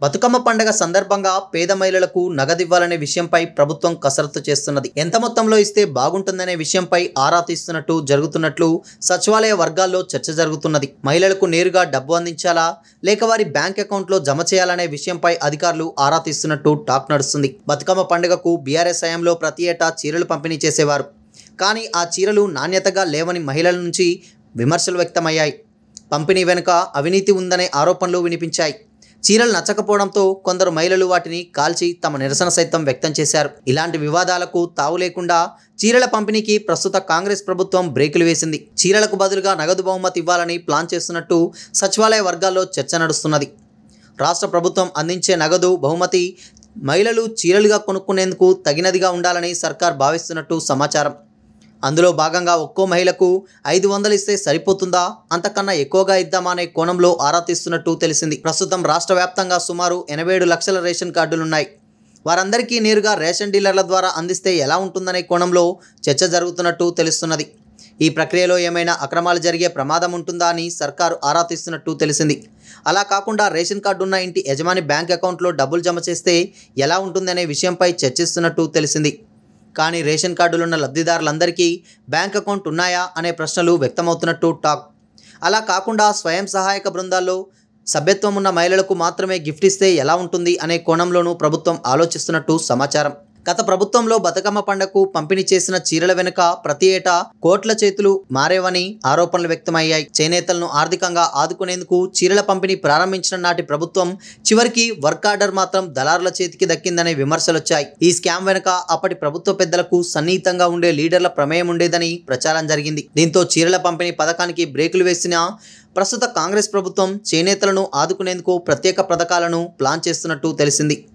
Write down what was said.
బతుకమ్మ పండుగ సందర్భంగా పేద మహిళలకు నగదివ్వాలనే విషయంపై ప్రభుత్వం కసరత్తు చేస్తున్నది. ఎంత మొత్తంలో ఇస్తే బాగుంటుందనే విషయంపై ఆరా తీస్తున్నట్టు జరుగుతున్నట్లు సచివాలయ వర్గాల్లో చర్చ జరుగుతున్నది. మహిళలకు నేరుగా డబ్బు అందించాలా లేక వారి బ్యాంక్ అకౌంట్లో జమ చేయాలనే విషయంపై అధికారులు ఆరా తీస్తున్నట్టు టాక్ నడుస్తుంది. బతుకమ్మ పండుగకు బీఆర్ఎస్ హయాంలో ప్రతి ఏటా చీరలు పంపిణీ చేసేవారు. కానీ ఆ చీరలు నాణ్యతగా లేవని మహిళల నుంచి విమర్శలు వ్యక్తమయ్యాయి. పంపిణీ వెనుక అవినీతి ఉందనే ఆరోపణలు వినిపించాయి. చీరలు నచ్చకపోవడంతో కొందరు మహిళలు వాటిని కాల్చి తమ నిరసన సైతం వ్యక్తం చేశారు. ఇలాంటి వివాదాలకు తావు లేకుండా చీరల పంపిణీకి ప్రస్తుత కాంగ్రెస్ ప్రభుత్వం బ్రేకులు వేసింది. చీరలకు బదులుగా నగదు బహుమతి ఇవ్వాలని ప్లాన్ చేస్తున్నట్టు సచివాలయ వర్గాల్లో చర్చ నడుస్తున్నది. రాష్ట్ర ప్రభుత్వం అందించే నగదు బహుమతి మహిళలు చీరలుగా కొనుక్కునేందుకు తగినదిగా ఉండాలని సర్కార్ భావిస్తున్నట్టు సమాచారం. అందులో భాగంగా ఒక్కో మహిళకు 500 ఇస్తే సరిపోతుందా, అంతకన్నా ఎక్కువగా ఇద్దామా అనే కోణంలో ఆరా తీస్తున్నట్టు తెలిసింది. ప్రస్తుతం రాష్ట్ర వ్యాప్తంగా సుమారు 87 లక్షల రేషన్ కార్డులున్నాయి. వారందరికీ నేరుగా రేషన్ డీలర్ల ద్వారా అందిస్తే ఎలా ఉంటుందనే కోణంలో చర్చ జరుగుతున్నట్టు తెలుస్తున్నది. ఈ ప్రక్రియలో ఏమైనా అక్రమాలు జరిగే ప్రమాదం ఉంటుందా అని సర్కారు ఆరా తీస్తున్నట్టు తెలిసింది. అలా కాకుండా రేషన్ కార్డు ఉన్న ఇంటి యజమాని బ్యాంక్ అకౌంట్లో డబ్బులు జమ చేస్తే ఎలా ఉంటుందనే విషయంపై చర్చిస్తున్నట్టు తెలిసింది. కానీ రేషన్ కార్డులున్న లబ్ధిదారులందరికీ బ్యాంక్ అకౌంట్ ఉన్నాయా అనే ప్రశ్నలు వ్యక్తమవుతున్నట్టు టాక్. అలా కాకుండా స్వయం సహాయక బృందాల్లో సభ్యత్వం ఉన్న మహిళలకు మాత్రమే గిఫ్ట్ ఇస్తే ఎలా ఉంటుంది అనే కోణంలోనూ ప్రభుత్వం ఆలోచిస్తున్నట్టు సమాచారం. గత ప్రభుత్వంలో బతుకమ్మ పండుగకు పంపిణీ చేసిన చీరల వెనుక ప్రతి ఏటా కోట్ల చేతులు మారేవని ఆరోపణలు వ్యక్తమయ్యాయి. చేనేతలను ఆర్థికంగా ఆదుకునేందుకు చీరల పంపిణీ ప్రారంభించిన నాటి ప్రభుత్వం చివరికి వర్క్ ఆర్డర్ మాత్రం దళారుల చేతికి దక్కిందనే విమర్శలొచ్చాయి. ఈ స్కామ్ వెనుక అప్పటి ప్రభుత్వ పెద్దలకు సన్నిహితంగా ఉండే లీడర్ల ప్రమేయం ఉండేదని ప్రచారం జరిగింది. దీంతో చీరల పంపిణీ పథకానికి బ్రేకులు వేసిన ప్రస్తుత కాంగ్రెస్ ప్రభుత్వం చేనేతలను ఆదుకునేందుకు ప్రత్యేక పథకాలను ప్లాన్ చేస్తున్నట్టు తెలిసింది.